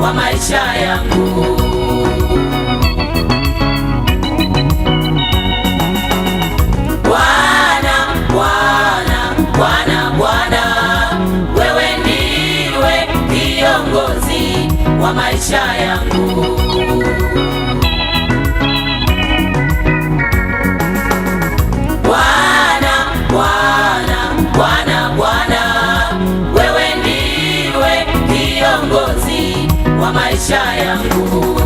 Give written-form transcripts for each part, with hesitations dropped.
wa maisha yangu. Bwana, Bwana, Bwana, Bwana, wewe ndiwe kiongozi wa maisha yangu. Bwana, Bwana, Bwana, Bwana, wewe ndiwe kiongozi wa maisha yangu.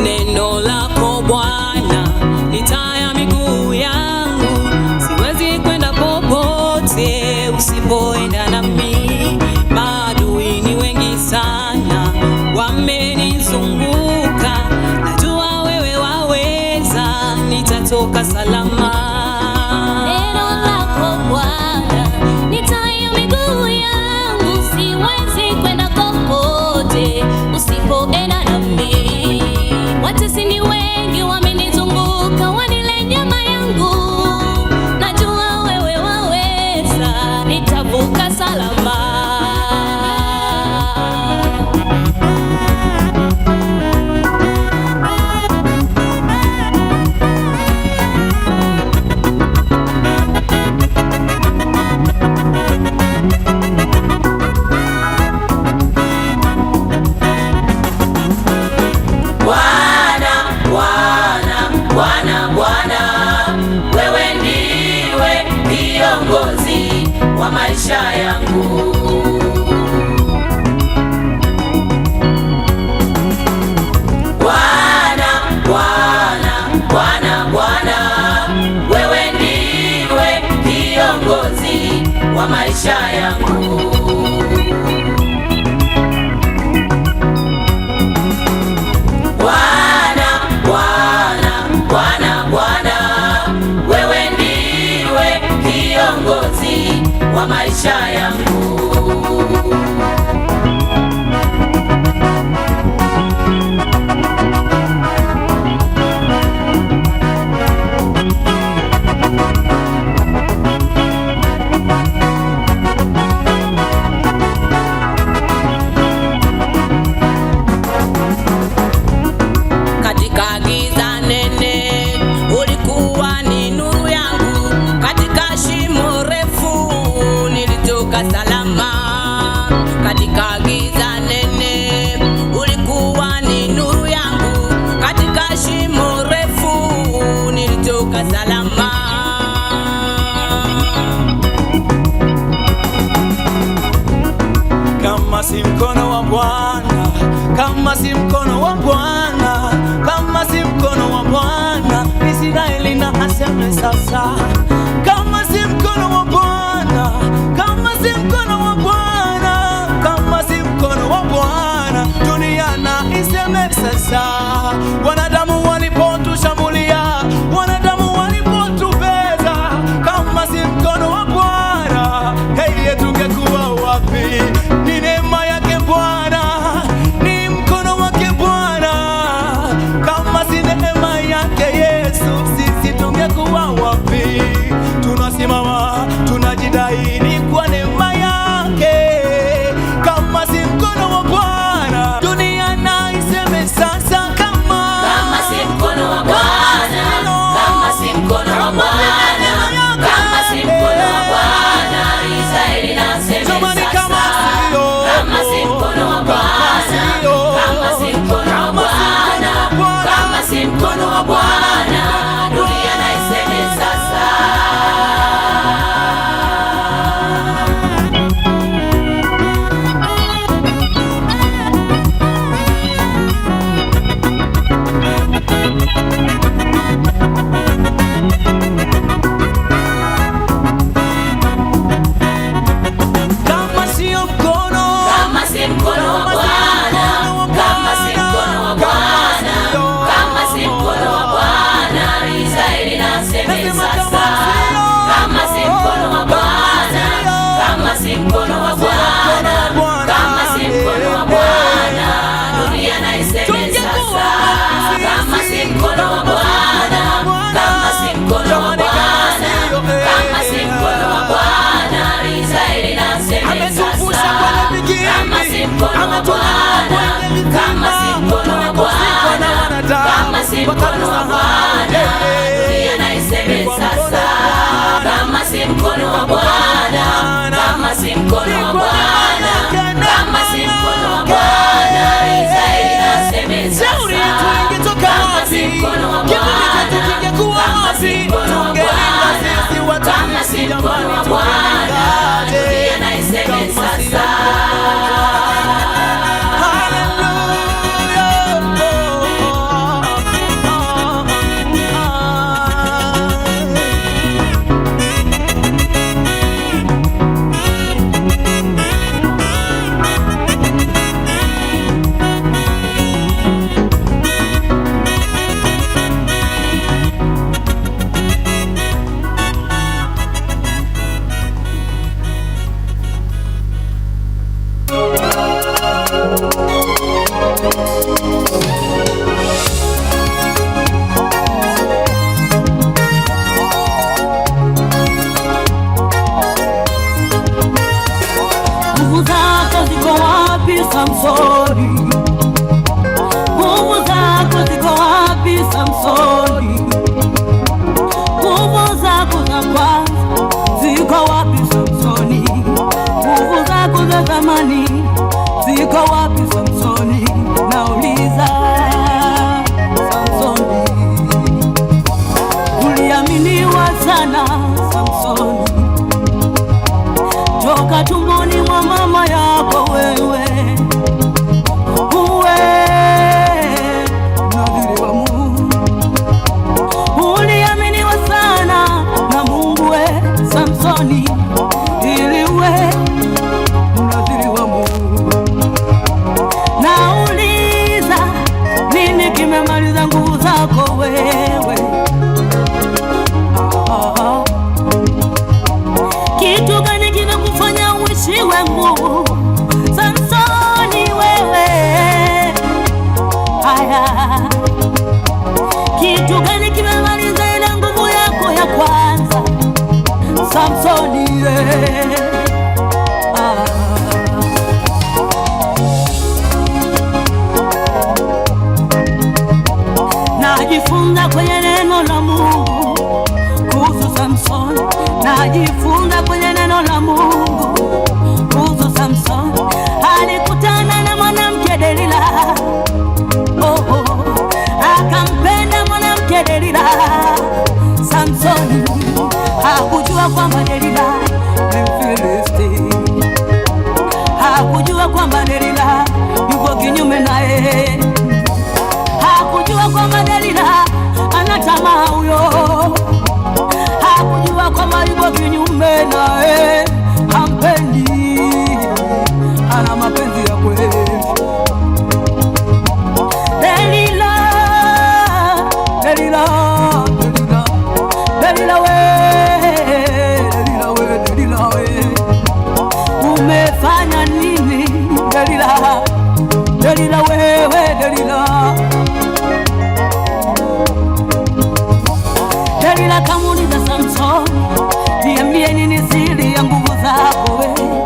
Neno lako Bwana ni taa ya miguu yangu, siwezi kwenda popote usipoenda nami. Maadui ni wengi sana wamenizunguka, najua wewe waweza, nitatoka salama. Neno lako Bwana ni taa ya miguu yangu, siwezi kwenda popote usipoenda nami. Watesi ni wengi wamenizunguka, wanile nyama yangu, najua wewe waweza, nitavuka salama. Bwana, Bwana, wewe ndiwe kiongozi wa maisha yangu. Bwana, Bwana, Bwana, Bwana, wewe ndiwe kiongozi wa maisha yangu. Bwana, Bwana, wewe ndiwe kiongozi wa maisha yangu. Katika giza nene ulikuwa ni nuru yangu, katika shimo refu nilitoka salama. Katika giza nene ulikuwa ni nuru yangu, katika shimo refu nilitoka salama. Kama si mkono wa Bwana, kama si mkono wa Bwana, kama si mkono wa Bwana, Israeli na aseme sasa. Kama si mkono wa Bwana, kama si mkono wa Bwana, kama si mkono wa Bwana, dunia na iseme sasa. Wanadamu walipotushambulia, wanadamu walipotubeza, kama si mkono wa Bwana, heri tungekuwa wapi? Ni neema yake Bwana, ni mkono wake Bwana. Kama si neema yake Yesu, sisi tungekuwa wapi? Tunasimama tunajidai ni kwa neema yake. Kama si mkono wa Bwana, dunia na iseme sasa. Kama si mkono wa Bwana, kama si mkono wa Bwana, kama si mkono wa Bwana, Israeli na aseme sasa. Kama si mkono wa Bwana, kama si mkono wa Bwana, kama si mkono wa Bwana, dunia na iseme sasa. Israeli na aseme sasa, kama si mkono wa Bwana mkono wa Bwana, dunia na iseme sasa. Kama si mkono wa Bwana, kama si mkono wa Bwana, kama si mkono wa Bwana, Israeli na iseme sasa. Kama si mkono wa Bwana, kama si mkono wa Bwana, kama si mkono wa Bwana, dunia na iseme sasa. Nguvu zako ziko wapi Samsoni? Nguvu zako ziko wapi Samsoni? Nguvu zako za kwanza ziko wapi Samsoni? Nguvu zako za zamani ziko wapi Samsoni? Nauliza Samsoni, uliaminiwa sana Samsoni, toka tumboni mwa mama yako wewe, uwe nadhiri wa Mungu. Uliaminiwa sana na Mungu we Samsoni, ili uwe nadhiri wa Mungu. Nauliza, nini kimemaliza nguvu zako wewe? Kitu gani kinakufanya uishiwe nguvu Samsoni wewe? Haya, kitu gani kimemaliza ile nguvu yako ya kwanza Samsoni wewe? Najifunza kwenye neno la Mungu kuhusu Samsoni, najifunza kwenye neno la Mungu kuhusu Samsoni. Alikutana na mwanamke Delila, akampenda mwanamke Delila. Samsoni hakujua kwamba Delila ni Mfilisti, hakujua kwamba Delila yuko kinyume naye, hakujua kwamba Delila ana tamaa huyo, hakujua kwamba yuko kinyume naye, hampendi, ana mapenzi ya kweli. Delila, Delila, Delila, Delila we, Delila we, Delila we, umefanya nini Delila? Delila wewe, Delila. Delila kamuuliza Samsoni, niambie nini siri ya nguvu zako wewe?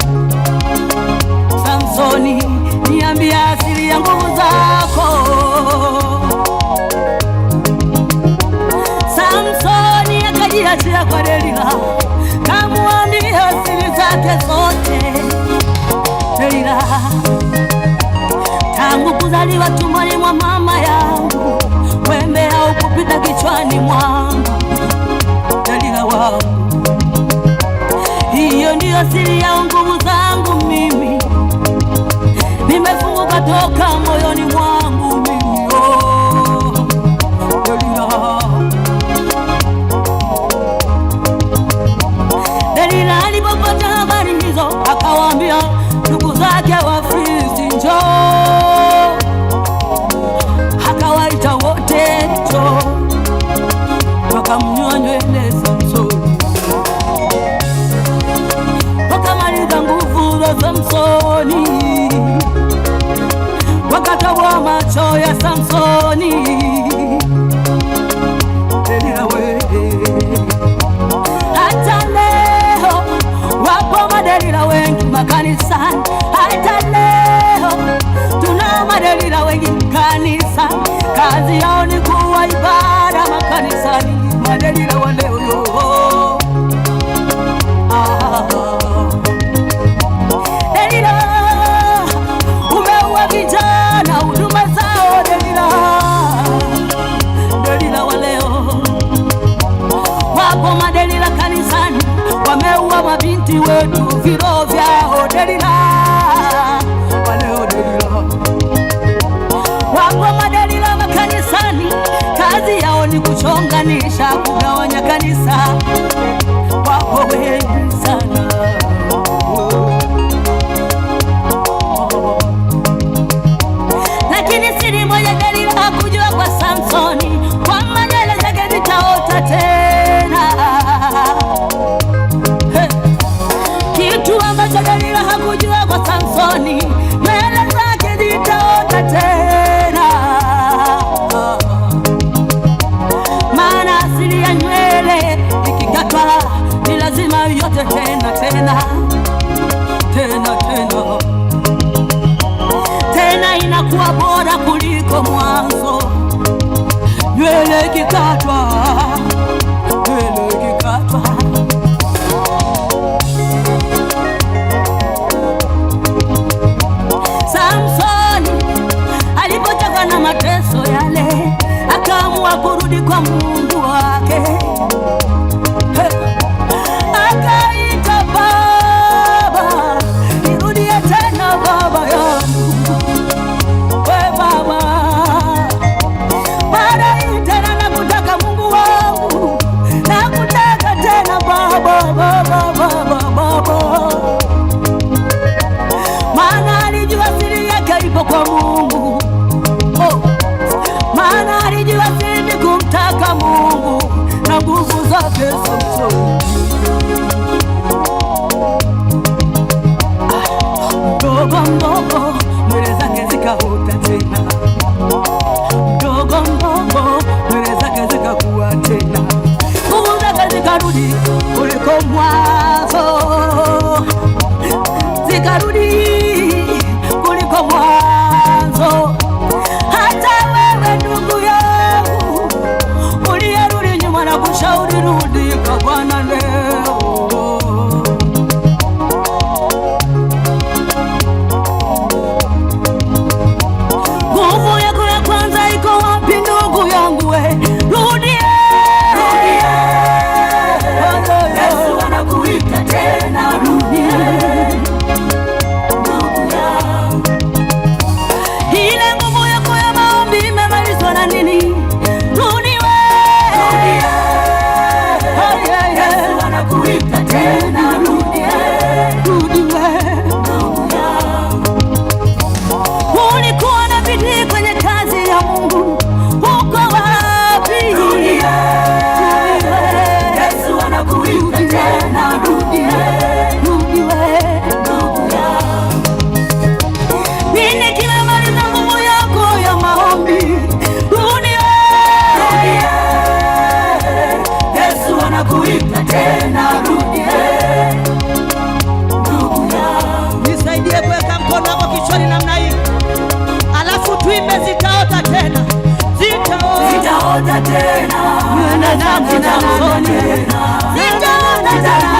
Samsoni, niambie siri ya nguvu zako. Samsoni akajiachia kwa Delila, kamwambia siri zake zote. Delila, tangu kuzaliwa tumboni mwa mama yangu, wembe haukupita kichwani mwangu. Delila wangu, hiyo ndiyo siri ya nguvu zangu mimi, nimefunguka toka moyoni mwangu mimi. Delila, Delila alipopata habari hizo, akawaambia ndugu zake Wafilisti, njoo. Akawaita wote, njoo. Wakamnyoa nywele Samsoni, wakamaliza nguvu za Samsoni, wakatoboa leo yo. Delila, umeua vijana huduma zao Delila. Delila wa leo, wapo madelila kanisani wameua mabinti wetu viro vyao Delila wa leo Delila. Wapo madelila makanisani kazi yao ni kuchonganisha, kugawanya kanisa. Wapo wengi sana. Lakini siri moja Delila hakujua kwa Samsoni, kwamba nywele zake zitaota tena. Kitu ambacho Delila hakujua kwa Samsoni, nywele zake zitaota tena. Maana asili ya nywele ikikatwa ni lazima yote tena tena tena tena tena, inakuwa bora kuliko mwanzo. Nywele ikikatwa, nywele ikikatwa. Samsoni alipochoka na mateso yale, akaamua kurudi kwa Mungu wake. Akaita, Baba, nirudie tena baba yangu. We Baba, mara hii tena nakutaka Mungu wangu, nakutaka tena Baba, Baba, Baba, Baba. Maana alijua siri yake ipo kwa Mungu. Maana alijua siri ni kumtaka Mungu na nguvu zake Samsoni. Mdogo mdogo nywele zake zikaota tena, mdogo mdogo nywele zake zikakuwa tena, nguvu zake zikarudi kuliko mwanzo, zikarudi kuliko mwanzo. Hata wewe ndugu yangu uliyerudi nyuma, na kushauri rudi kwa Bwana leo. Nguvu yako ya kwanza iko wapi ndugu yangu we? Rudie, rudie. Yesu anakuita tena, rudie. Ndugu yangu, ile nguvu yako ya maombi imemalizwa na nini? Rudie, rudie. Yesu anakuita tena, rudie. Rudie. Ndugu yangu, ulikuwa na bidii kwenye kazi ya Mungu, uko wapi? Rudie. Yesu anakuita tena, rudie. Rudie. Ndugu yangu, nini kimemaliza nguvu yako ya maombi? Rudie. Rudie. Yesu anakuita tena, rudie. Ndugu yangu, Nisaidie kuweka mkono wako kichwani namna hii, alafu tuimbe zitaota tena, zitaota zitaota tena. nywele zangu Samsoni, zitaota tena.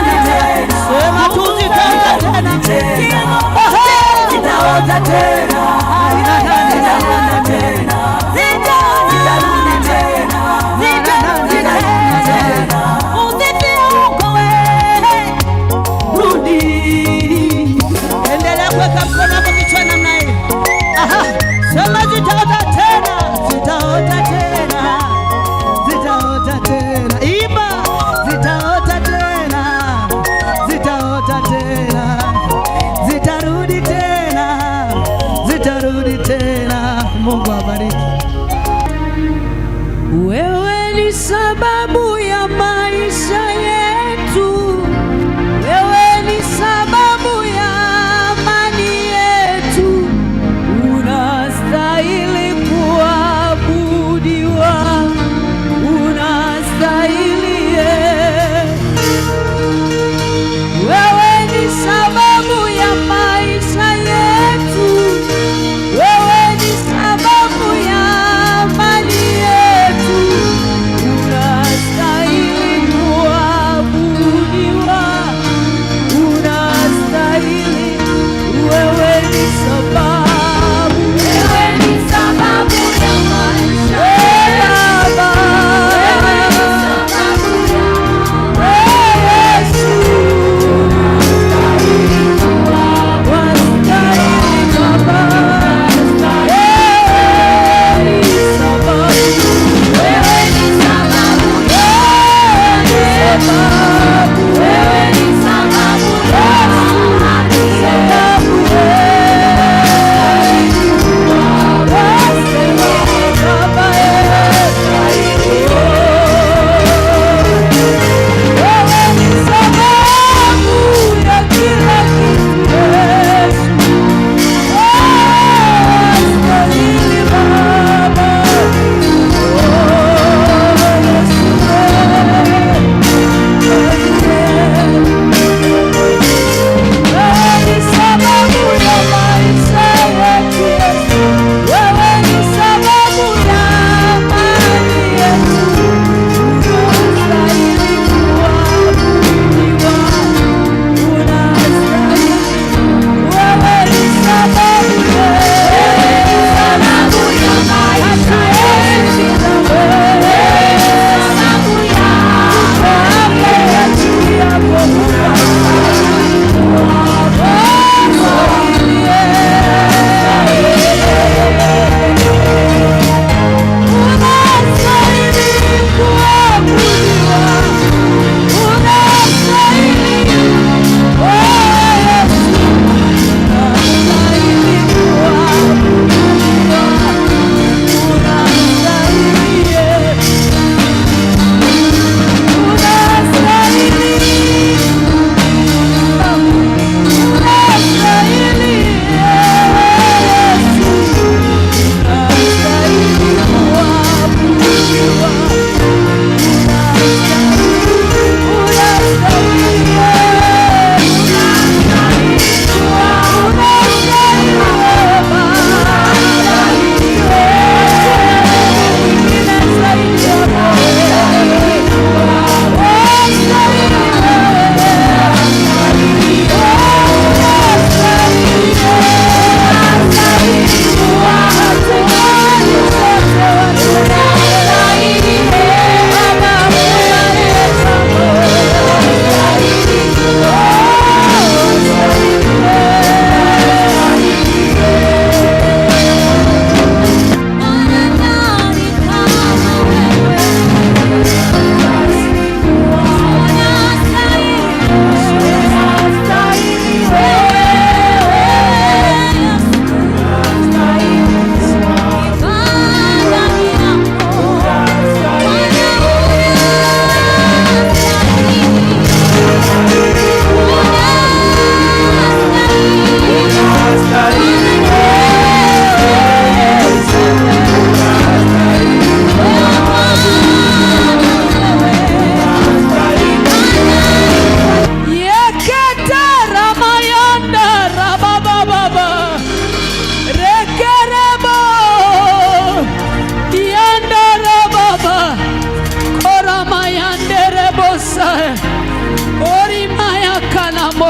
Sema tu zitaota tena, Zitaota tena. Zitaota tena. Zitarudi tena. Zitarudi tena. Usifie huko wewe. Rudi. endelea kuweka mkono wako kichwani namna hii. Aha, sema zitaota tena, zitaota tena, zitaota tena. Imba.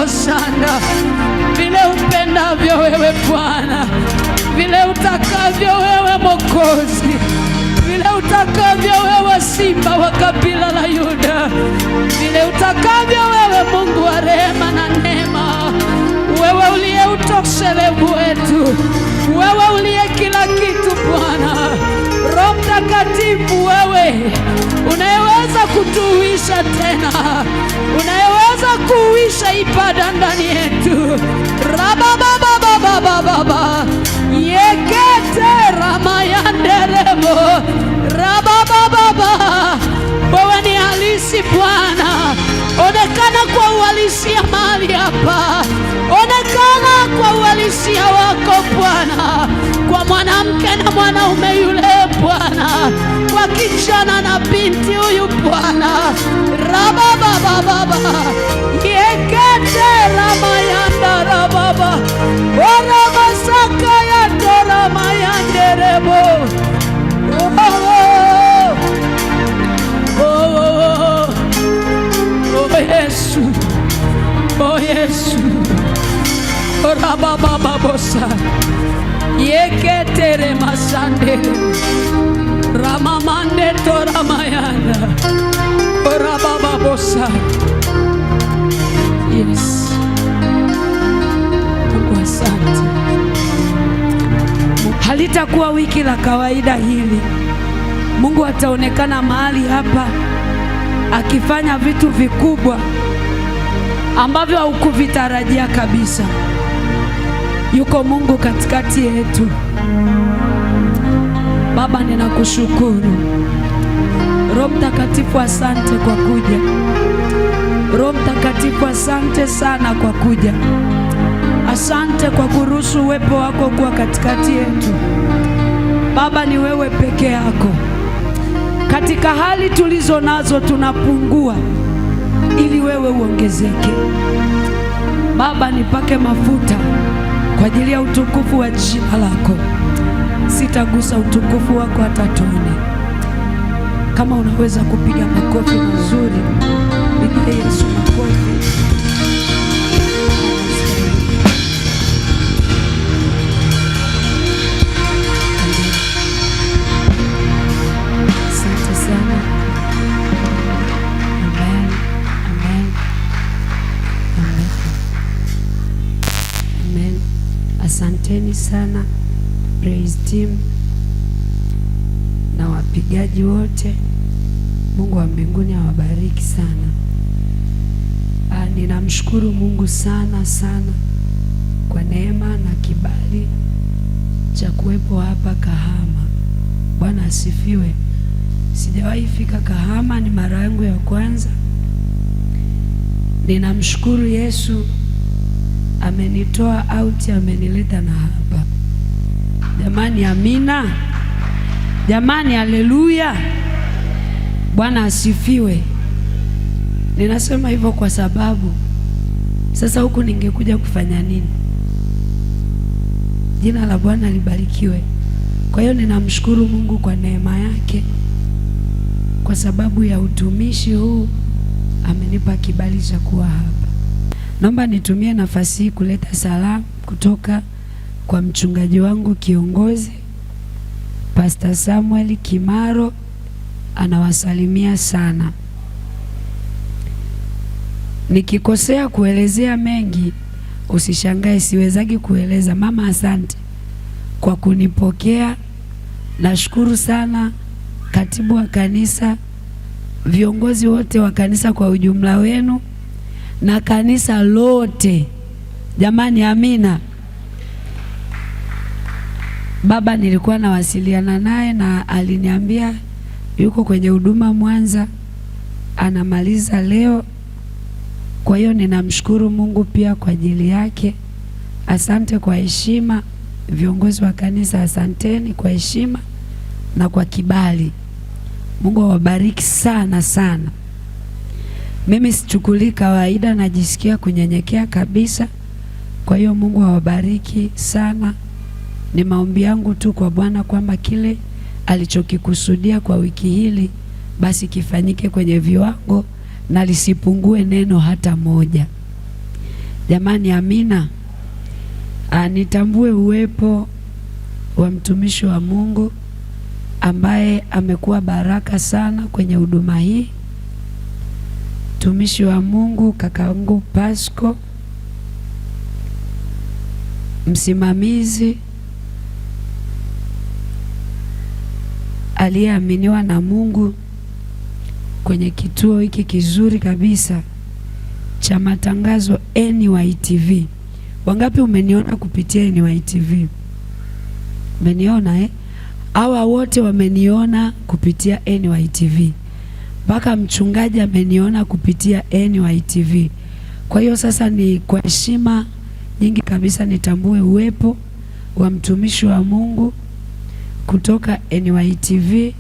sana vile upendavyo wewe Bwana, vile utakavyo wewe Mwokozi, vile utakavyo wewe Simba wa kabila la Yuda, vile utakavyo wewe Mungu wa rehema na neema, wewe uliye utoshelevu wetu, wewe uliye kila kitu Bwana. Roho Mtakatifu, wewe unayeweza kutuisha tena, unayeweza kuisha ibada ndani yetu. Rabababababababa yekete ramayanderebo rababababa, wewe ni halisi Bwana. Onekana kwa uhalisia mahali hapa, onekana kwa uhalisia wako Bwana, kwa mwanamke na mwanaume yule Bwana, kwa kijana na binti huyu Bwana. Rabababababa yekete ramayanda rababa oramasaka ya toramayanderebo. Yesu, oh Yesu, orabababosa yeketere masande ramamande toramayanda orabababosa. Yes, Mungu asante. Halitakuwa wiki la kawaida hili. Mungu ataonekana mahali hapa akifanya vitu vikubwa ambavyo haukuvitarajia kabisa. Yuko Mungu katikati yetu. Baba, ninakushukuru. Roho Mtakatifu, asante kwa kuja. Roho Mtakatifu, asante sana kwa kuja. Asante kwa kuruhusu uwepo wako kuwa katikati yetu. Baba, ni wewe peke yako. Katika hali tulizo nazo tunapungua ili wewe uongezeke. Baba, nipake mafuta kwa ajili ya utukufu wa jina lako. Sitagusa utukufu wako hata tone. Kama unaweza kupiga makofi mazuri, pigie Yesu makofi. Asante sana. Amen. Amen. Amen. Amen. Asanteni sana praise team na wapigaji wote. Mungu wa mbinguni awabariki sana. Ninamshukuru Mungu sana sana kwa neema na kibali cha kuwepo hapa Kahama. Bwana asifiwe. Sijawahi fika Kahama, ni mara yangu ya kwanza. Ninamshukuru Yesu, amenitoa out, amenileta na hapa. Jamani, amina. Jamani, haleluya. Bwana asifiwe. Ninasema hivyo kwa sababu sasa huku ningekuja kufanya nini? Jina la Bwana libarikiwe. Kwa hiyo ninamshukuru Mungu kwa neema yake, kwa sababu ya utumishi huu amenipa kibali cha kuwa hapa. Naomba nitumie nafasi hii kuleta salamu kutoka kwa mchungaji wangu kiongozi Pastor Samuel Kimaro, anawasalimia sana. Nikikosea kuelezea mengi usishangae, siwezagi kueleza. Mama, asante kwa kunipokea. Nashukuru sana katibu wa kanisa, viongozi wote wa kanisa kwa ujumla wenu na kanisa lote. Jamani, amina. Baba nilikuwa nawasiliana naye na aliniambia yuko kwenye huduma Mwanza, anamaliza leo. Kwa hiyo ninamshukuru Mungu pia kwa ajili yake. Asante kwa heshima viongozi wa kanisa, asanteni kwa heshima na kwa kibali. Mungu awabariki sana sana. Mimi sichukulii kawaida, najisikia kunyenyekea kabisa. Kwa hiyo Mungu awabariki sana. Ni maombi yangu tu kwa Bwana kwamba kile alichokikusudia kwa wiki hili basi kifanyike kwenye viwango na lisipungue neno hata moja. Jamani, amina. Nitambue uwepo wa mtumishi wa Mungu ambaye amekuwa baraka sana kwenye huduma hii. Mtumishi wa Mungu kakaangu Pasco, msimamizi aliyeaminiwa na Mungu kwenye kituo hiki kizuri kabisa cha matangazo NYTV. Wangapi umeniona kupitia NYTV? Umeniona Hawa wote wameniona kupitia NYTV. Mpaka mchungaji ameniona kupitia NYTV. Kwa hiyo sasa ni kwa heshima nyingi kabisa nitambue uwepo wa mtumishi wa Mungu kutoka NYTV.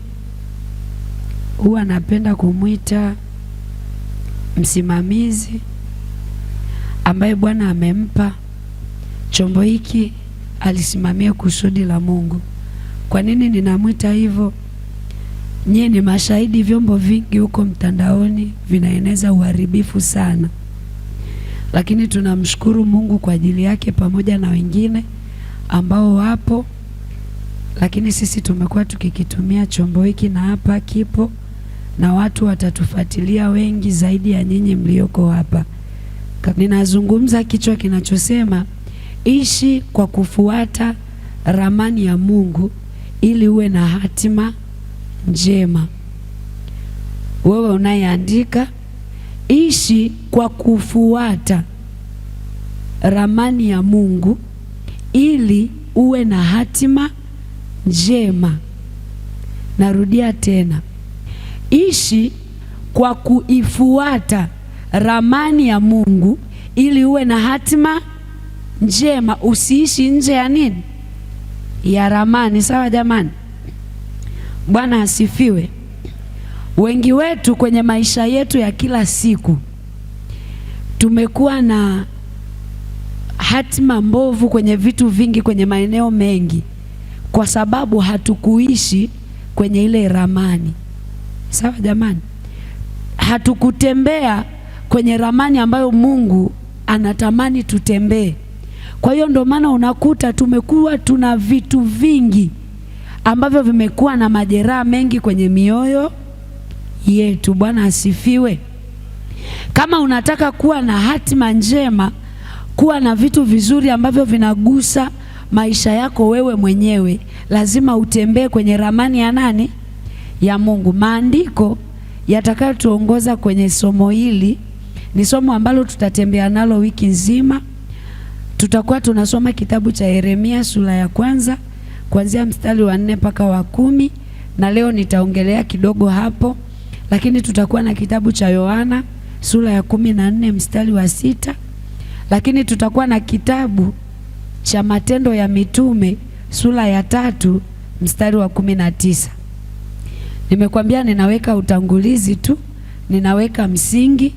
Huwa napenda kumwita msimamizi ambaye Bwana amempa chombo hiki alisimamia kusudi la Mungu. Kwa nini ninamwita hivyo? Nyie ni mashahidi, vyombo vingi huko mtandaoni vinaeneza uharibifu sana. Lakini tunamshukuru Mungu kwa ajili yake pamoja na wengine ambao wapo. Lakini sisi tumekuwa tukikitumia chombo hiki na hapa kipo na watu watatufuatilia wengi zaidi ya nyinyi mlioko hapa. Ninazungumza kichwa kinachosema ishi kwa kufuata ramani ya Mungu ili uwe na hatima njema. wewe unayeandika, ishi kwa kufuata ramani ya Mungu ili uwe na hatima njema. Narudia tena, ishi kwa kuifuata ramani ya Mungu ili uwe na hatima njema. Usiishi nje ya nini? Ya ramani. Sawa jamani? Bwana asifiwe. Wengi wetu kwenye maisha yetu ya kila siku tumekuwa na hatima mbovu kwenye vitu vingi, kwenye maeneo mengi, kwa sababu hatukuishi kwenye ile ramani. Sawa jamani? Hatukutembea kwenye ramani ambayo Mungu anatamani tutembee. Kwa hiyo ndio maana unakuta tumekuwa tuna vitu vingi ambavyo vimekuwa na majeraha mengi kwenye mioyo yetu. Bwana asifiwe. Kama unataka kuwa na hatima njema, kuwa na vitu vizuri ambavyo vinagusa maisha yako wewe mwenyewe, lazima utembee kwenye ramani ya nani? Ya Mungu. Maandiko yatakayotuongoza kwenye somo hili ni somo ambalo tutatembea nalo wiki nzima. Tutakuwa tunasoma kitabu cha Yeremia sura ya 1 kuanzia mstari wa 4 mpaka wa 10, na leo nitaongelea kidogo hapo. Lakini tutakuwa na kitabu cha Yohana sura ya 14 mstari wa 6, lakini tutakuwa na kitabu cha Matendo ya Mitume sura ya 3 mstari wa 19. Nimekwambia ninaweka utangulizi tu, ninaweka msingi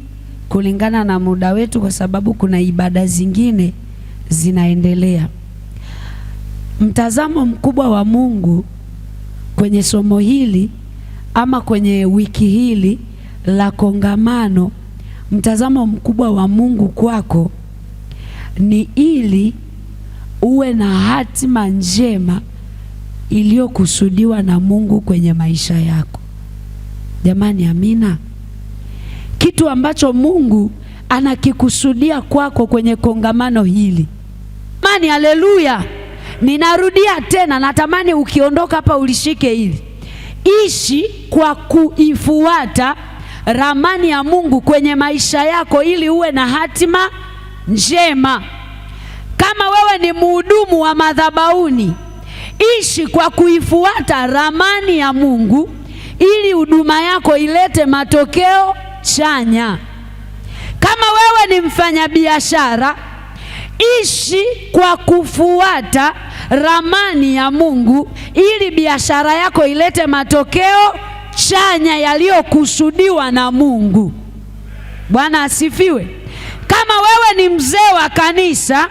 kulingana na muda wetu, kwa sababu kuna ibada zingine zinaendelea. Mtazamo mkubwa wa Mungu kwenye somo hili ama kwenye wiki hili la kongamano, mtazamo mkubwa wa Mungu kwako ni ili uwe na hatima njema iliyokusudiwa na Mungu kwenye maisha yako. Jamani, amina. Kitu ambacho Mungu anakikusudia kwako kwenye kongamano hili. Amani, haleluya. Ninarudia tena, natamani ukiondoka hapa ulishike hili. Ishi kwa kuifuata ramani ya Mungu kwenye maisha yako ili uwe na hatima njema. Kama wewe ni mhudumu wa madhabahuni, ishi kwa kuifuata ramani ya Mungu ili huduma yako ilete matokeo chanya. Kama wewe ni mfanyabiashara, ishi kwa kufuata ramani ya Mungu ili biashara yako ilete matokeo chanya yaliyokusudiwa na Mungu. Bwana asifiwe. Kama wewe ni mzee wa kanisa,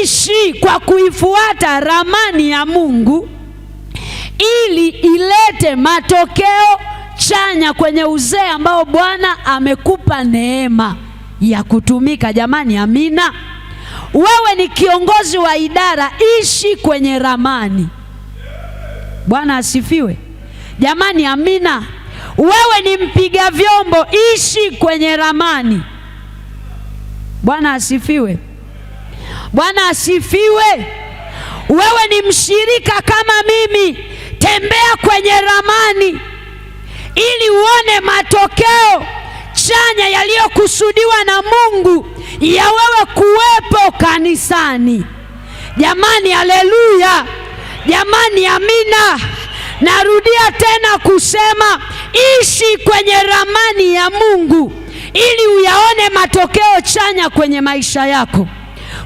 ishi kwa kuifuata ramani ya Mungu ili ilete matokeo chanya kwenye uzee ambao Bwana amekupa neema ya kutumika. Jamani, amina. Wewe ni kiongozi wa idara, ishi kwenye ramani. Bwana asifiwe. Jamani, amina. Wewe ni mpiga vyombo, ishi kwenye ramani. Bwana asifiwe. Bwana asifiwe. Wewe ni mshirika kama mimi, tembea kwenye ramani ili uone matokeo chanya yaliyokusudiwa na Mungu ya wewe kuwepo kanisani. Jamani, haleluya. Jamani, amina. Narudia tena kusema, ishi kwenye ramani ya Mungu ili uyaone matokeo chanya kwenye maisha yako.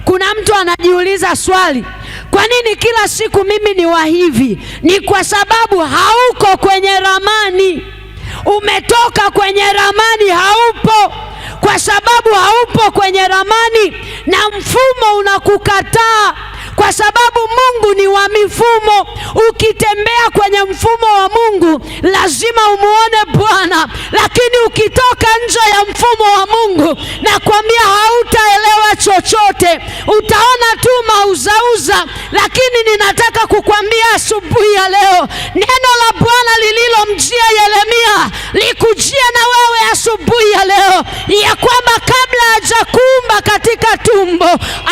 Kuna mtu anajiuliza swali, kwa nini kila siku mimi ni wa hivi? Ni kwa sababu hauko kwenye ramani. Umetoka kwenye ramani, haupo. Kwa sababu haupo kwenye ramani na mfumo unakukataa, kwa sababu Mungu ni wa mifumo. Ukitembea kwenye mfumo wa Mungu lazima umuone Bwana, lakini ukitoka nje ya mfumo wa Mungu, nakwambia hautaelewa hujapata chochote, utaona tu mauzauza. Lakini ninataka kukwambia asubuhi ya leo, neno la Bwana lililomjia Yeremia likujia na wewe asubuhi ya leo, ya kwamba kabla hajakuumba katika tumbo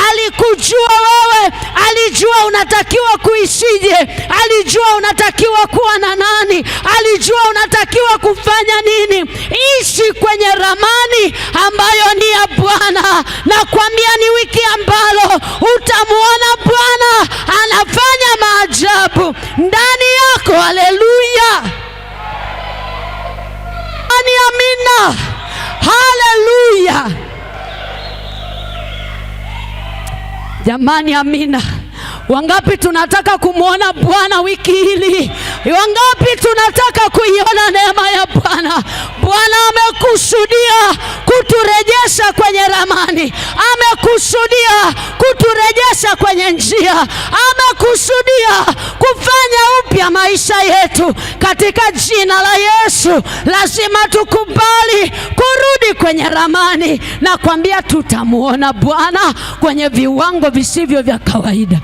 alikujua wewe, alijua unatakiwa kuishije, alijua unatakiwa kuwa na nani, alijua unatakiwa kufanya nini. Ishi kwenye ramani ambayo ni ya Bwana. Nakwambia ni wiki ambalo utamuona Bwana anafanya maajabu ndani yako. Haleluya, amina, haleluya. Jamani, amina. Wangapi tunataka kumwona Bwana wiki hili? Wangapi tunataka kuiona neema ya Bwana? Bwana amekusudia kuturejesha kwenye ramani, amekusudia kuturejesha kwenye njia, amekusudia kufanya upya maisha yetu. Katika jina la Yesu lazima tukubali kurudi kwenye ramani. Nakwambia tutamuona Bwana kwenye viwango visivyo vya kawaida.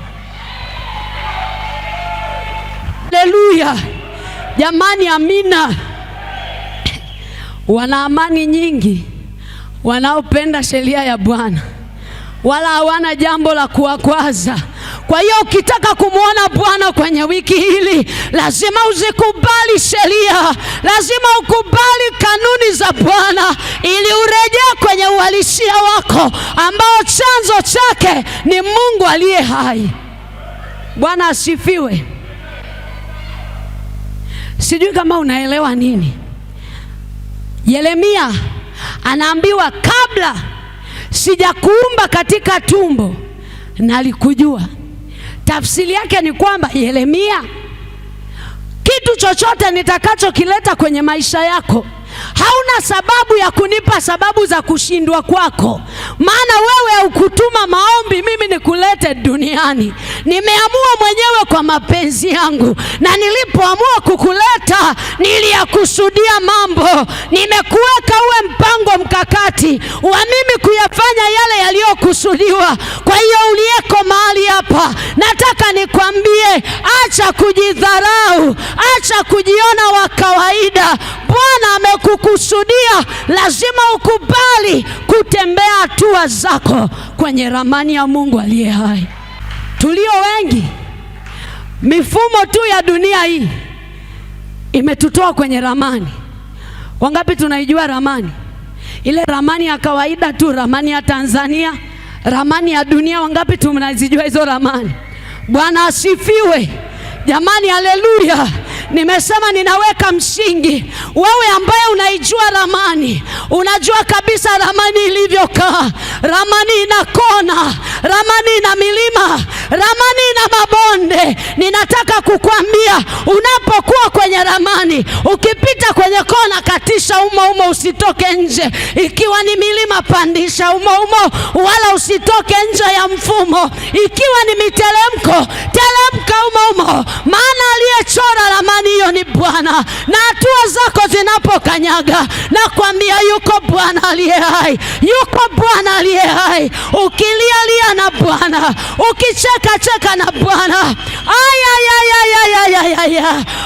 Haleluya, jamani, amina. Wana amani nyingi wanaopenda sheria ya Bwana, wala hawana jambo la kuwakwaza. Kwa hiyo ukitaka kumwona Bwana kwenye wiki hili, lazima uzikubali sheria, lazima ukubali kanuni za Bwana, ili urejee kwenye uhalisia wako ambao chanzo chake ni Mungu aliye hai. Bwana asifiwe. Sijui kama unaelewa nini. Yeremia anaambiwa kabla sijakuumba katika tumbo nalikujua. Tafsiri yake ni kwamba Yeremia, kitu chochote nitakachokileta kwenye maisha yako, hauna sababu ya kunipa sababu za kushindwa kwako, maana wewe haukutuma maombi mimi nikulete duniani. Nimeamua mwenyewe kwa mapenzi yangu, na nilipoamua kukuleta niliyakusudia mambo. Nimekuweka uwe mpango mkakati wa mimi kuyafanya yale yaliyokusudiwa. Kwa hiyo uliyeko mahali hapa, nataka nikwambie, acha kujidharau, acha kujiona wa kawaida. Bwana amekukusudia, lazima ukubali kutembea hatua zako kwenye ramani ya Mungu aliye hai. Tulio wengi, mifumo tu ya dunia hii imetutoa kwenye ramani. Wangapi tunaijua ramani? Ile ramani ya kawaida tu, ramani ya Tanzania, ramani ya dunia. Wangapi tunazijua hizo ramani? Bwana asifiwe. Jamani, haleluya. Nimesema ninaweka msingi. Wewe ambaye unaijua ramani, unajua kabisa ramani ilivyokaa. Ramani ina kona, ramani ina milima, ramani ina mabonde. Ninataka kukwambia, unapokuwa kwenye ramani, ukipita kwenye kona, katisha umo umo, usitoke nje. Ikiwa ni milima, pandisha umo umo, wala usitoke nje ya mfumo. Ikiwa ni miteremko, teremka umo umo, maana aliyechora ramani hiyo ni Bwana. Na hatua zako zinapokanyaga, nakwambia yuko Bwana aliye hai, yuko Bwana aliye hai. Ukilia lia na Bwana, ukicheka cheka na Bwana. Aya,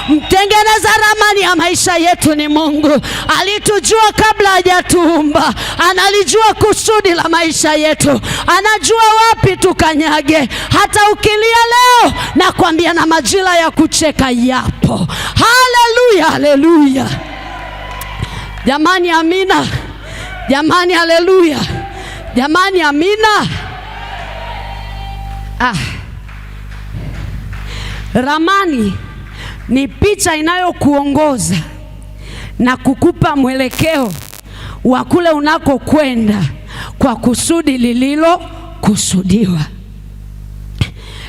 mtengeneza ramani ya maisha yetu ni Mungu. Alitujua kabla hajatuumba, analijua kusudi la maisha yetu, anajua wapi tukanyage. Hata ukilia leo, nakwambia na majira ya kucheka yapo. Haleluya, haleluya. Jamani, amina. Jamani, haleluya. Jamani, amina. Ramani ni picha inayokuongoza na kukupa mwelekeo wa kule unakokwenda kwa kusudi lililokusudiwa.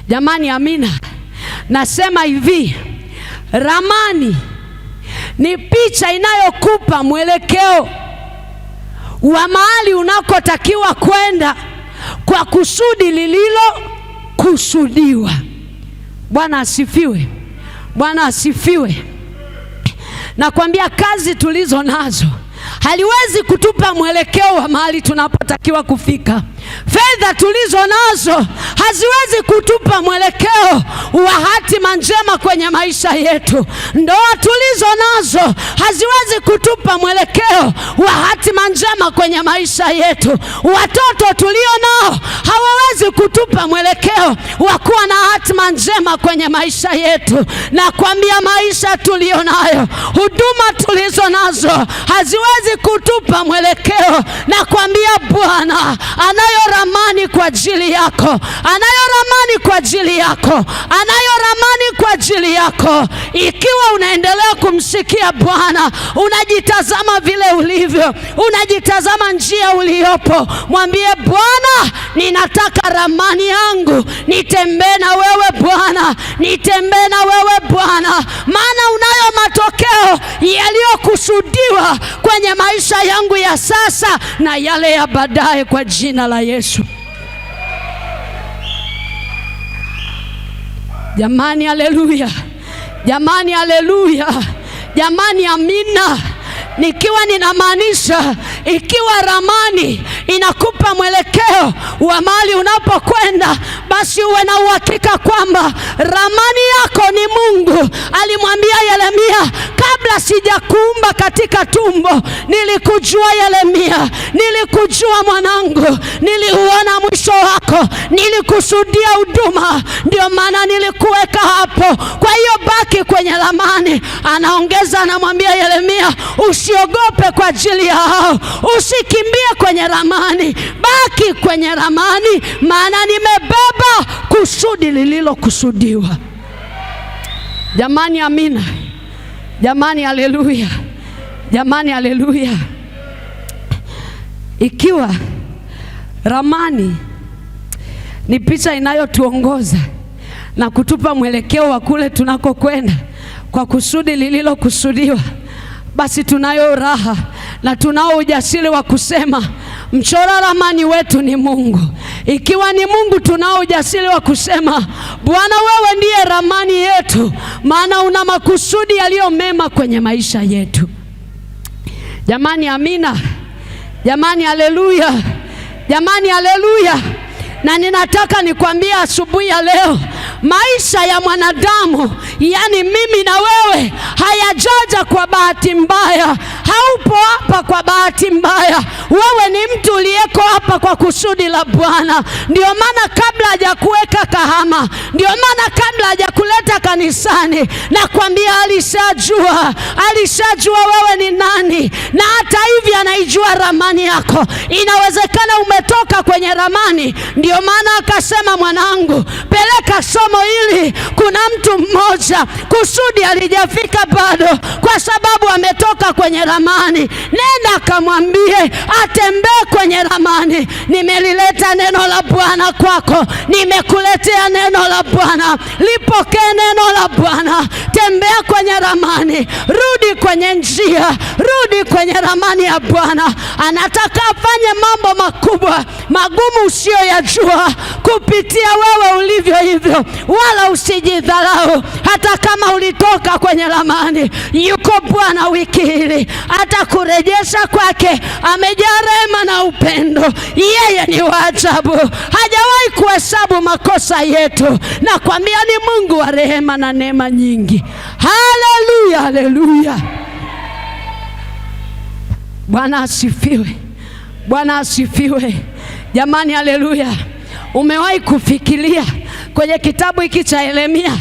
Jamani, amina. Nasema hivi, ramani ni picha inayokupa mwelekeo wa mahali unakotakiwa kwenda kwa kusudi lililokusudiwa. Bwana asifiwe. Bwana asifiwe. Nakwambia kazi tulizo nazo haliwezi kutupa mwelekeo wa mahali tunapotakiwa kufika. Fedha tulizo nazo haziwezi kutupa mwelekeo wa hatima njema kwenye maisha yetu. Ndoa tulizo nazo haziwezi kutupa mwelekeo wa hatima njema kwenye maisha yetu. Watoto tulio nao hawawezi kutupa mwelekeo wa kuwa na hatima njema kwenye maisha yetu. Na kuambia maisha tulio nayo, huduma tulizo nazo haziwezi kutupa mwelekeo. Na kuambia Bwana anayo ramani kwa ajili yako, anayo ramani kwa ajili yako, anayo ramani kwa ajili yako. Ikiwa unaendelea kumsikia Bwana, unajitazama vile ulivyo, unajitazama njia uliopo, mwambie Bwana, ninataka ramani yangu nitembee na wewe Bwana, nitembee na wewe Bwana, maana unayo matokeo yaliyokusudiwa kwenye maisha yangu ya sasa na yale ya baadaye, kwa jina la Yesu. Jamani, haleluya! Jamani, haleluya! Jamani, amina. Nikiwa ninamaanisha, ikiwa ramani inakupa mwelekeo wa mahali unapokwenda, basi uwe na uhakika kwamba ramani yako ni Mungu. Alimwambia Yeremia, kabla sijakuumba katika tumbo nilikujua Yeremia, nilikujua mwanangu, niliuona mwisho wako, nilikusudia huduma, ndio maana nilikuweka hapo. Kwa hiyo baki kwenye ramani. Anaongeza, anamwambia Yeremia, usiogope kwa ajili yao, usikimbie kwenye ramani, baki kwenye ramani, maana nimebeba kusudi lililokusudiwa. Jamani, amina. Jamani, haleluya. Jamani, haleluya. Ikiwa ramani ni picha inayotuongoza na kutupa mwelekeo wa kule tunakokwenda kwa kusudi lililokusudiwa, basi tunayo raha na tunao ujasiri wa kusema mchora ramani wetu ni Mungu. Ikiwa ni Mungu, tunao ujasiri wa kusema Bwana, wewe ndiye ramani yetu, maana una makusudi yaliyo mema kwenye maisha yetu. Jamani, amina. Jamani, haleluya. Jamani, haleluya. Na ninataka nikwambie asubuhi ya leo, maisha ya mwanadamu, yani mimi na wewe, hayajaja kwa bahati mbaya. Haupo hapa kwa bahati mbaya. Wewe ni mtu uliyeko hapa kwa kusudi la Bwana. Ndio maana kabla hajakuweka Kahama, ndio maana kabla hajakuleta kanisani, nakwambia alishajua wewe ni nani, na hata hivi anaijua ramani yako. Inawezekana umetoka kwenye ramani, ndio maana akasema, mwanangu, peleka somo hili. Kuna mtu mmoja kusudi alijafika bado, kwa sababu ametoka kwenye ramani. Nenda kamwambie atembee kwenye ramani. Nimelileta neno la Bwana kwako, nimekuletea neno la Bwana. Lipokee neno la Bwana. Tembea kwenye ramani, rudi kwenye njia, rudi kwenye ramani ya Bwana. Anataka afanye mambo makubwa magumu usiyoyajua kupitia wewe ulivyo hivyo, wala usijidharau. Hata kama ulitoka kwenye ramani, yuko Bwana wiki hili atakurejesha kwake. Amejaa rehema na upendo. Yeye ni wa ajabu, hajawahi kuhesabu makosa yetu. Na kwambia ni Mungu wa rehema na neema nyingi. Haleluya, haleluya. Bwana asifiwe. Bwana asifiwe. Jamani, haleluya. Umewahi kufikiria kwenye kitabu hiki cha Yeremia?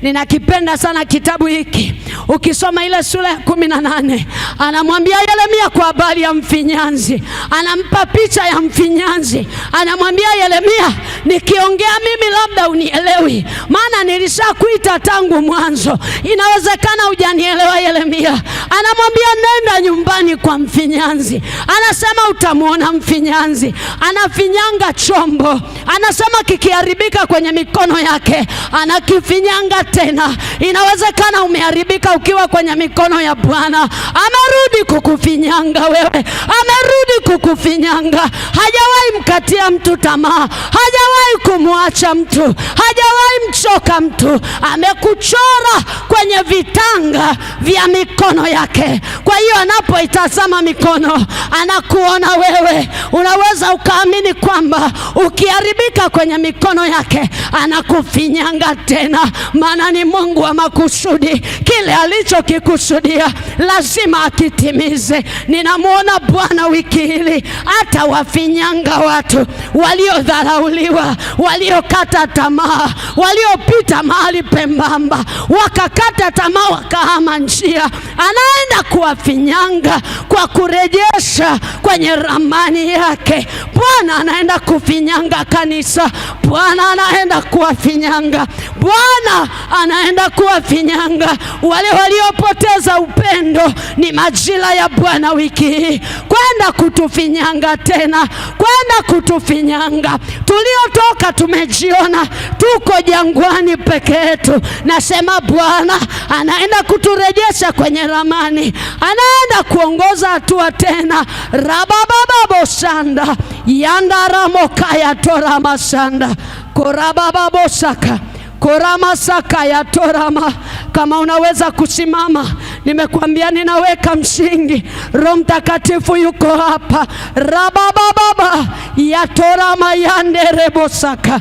Ninakipenda sana kitabu hiki. Ukisoma ile sura ya 18, anamwambia Yeremia kwa habari ya mfinyanzi. Anampa picha ya mfinyanzi. Anamwambia Yeremia, nikiongea mimi labda unielewi, maana nilishakuita tangu mwanzo. Inawezekana hujanielewa Yeremia. Anamwambia nenda nyumbani kwa mfinyanzi. Anasema utamwona mfinyanzi anafinyanga chombo. Anasema kikiharibika kwenye mikono yake, anakifinyanga tena. Inawezekana umeharibika Hakika ukiwa kwenye mikono ya Bwana, amerudi kukufinyanga wewe, amerudi kukufinyanga. Hajawahi mkatia mtu tamaa, hajawahi kumwacha mtu, hajawahi mchoka mtu. Amekuchora kwenye vitanga vya mikono yake. Kwa hiyo anapoitazama mikono, anakuona wewe. Unaweza ukaamini kwamba ukiharibika kwenye mikono yake, anakufinyanga tena, maana ni Mungu wa makusudi. Kile alichokikusudia lazima akitimize. Ninamwona Bwana wiki hili atawafinyanga watu waliodharauliwa, waliokata tamaa, waliopita mahali pembamba wakakata tamaa, wakahama njia. Anaenda kuwafinyanga kwa kurejesha kwenye ramani yake. Bwana anaenda kufinyanga kanisa. Bwana anaenda kuwafinyanga. Bwana anaenda kuwafinyanga wale waliopoteza upendo. Ni majira ya Bwana wiki hii kwenda kutufinyanga tena, kwenda kutufinyanga. Tuliotoka tumejiona tuko jangwani peke yetu. Nasema Bwana anaenda kuturejesha kwenye ramani, anaenda kuongoza hatua tena. Rababababosanda yandaramokaya toramasanda korabababosaka koramasaka ya torama. Kama unaweza kusimama, nimekuambia ninaweka msingi. Roho Mtakatifu yuko hapa. Rabababa ya torama yanderebosaka.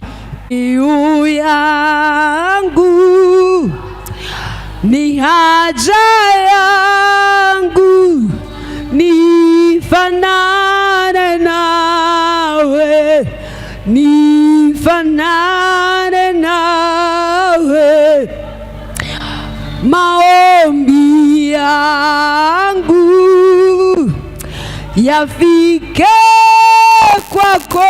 Kiu yangu ni haja yangu, nifanane nawe, nifanane nawe. Maombi yangu yafike kwako,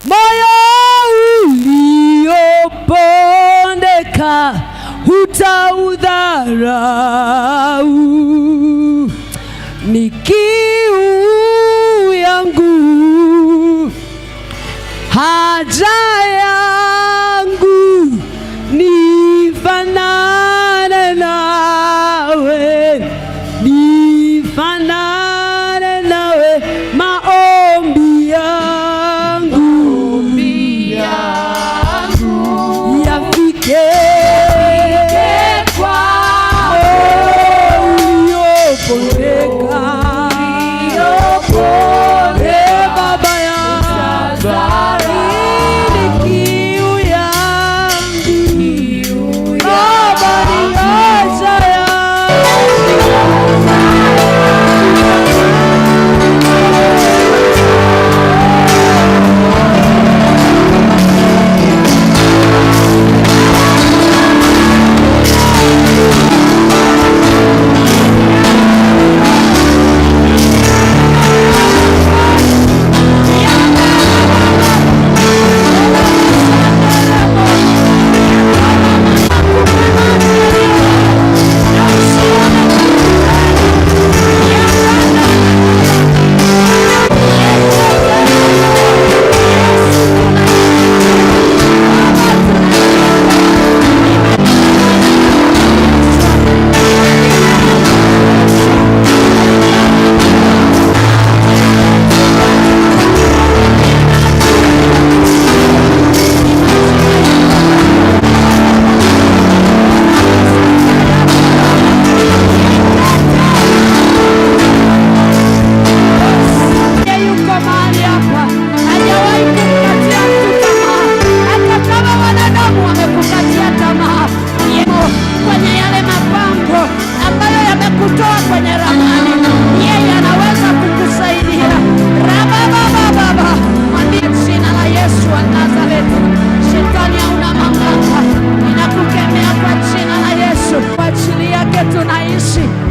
moyo uliopondeka hutaudharau. Ni kiu yangu, haja yangu, nifanane nawe, nifanane nawe. Maombi yangu yafike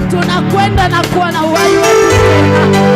tunakwenda na kuwa na uhai wetu tena.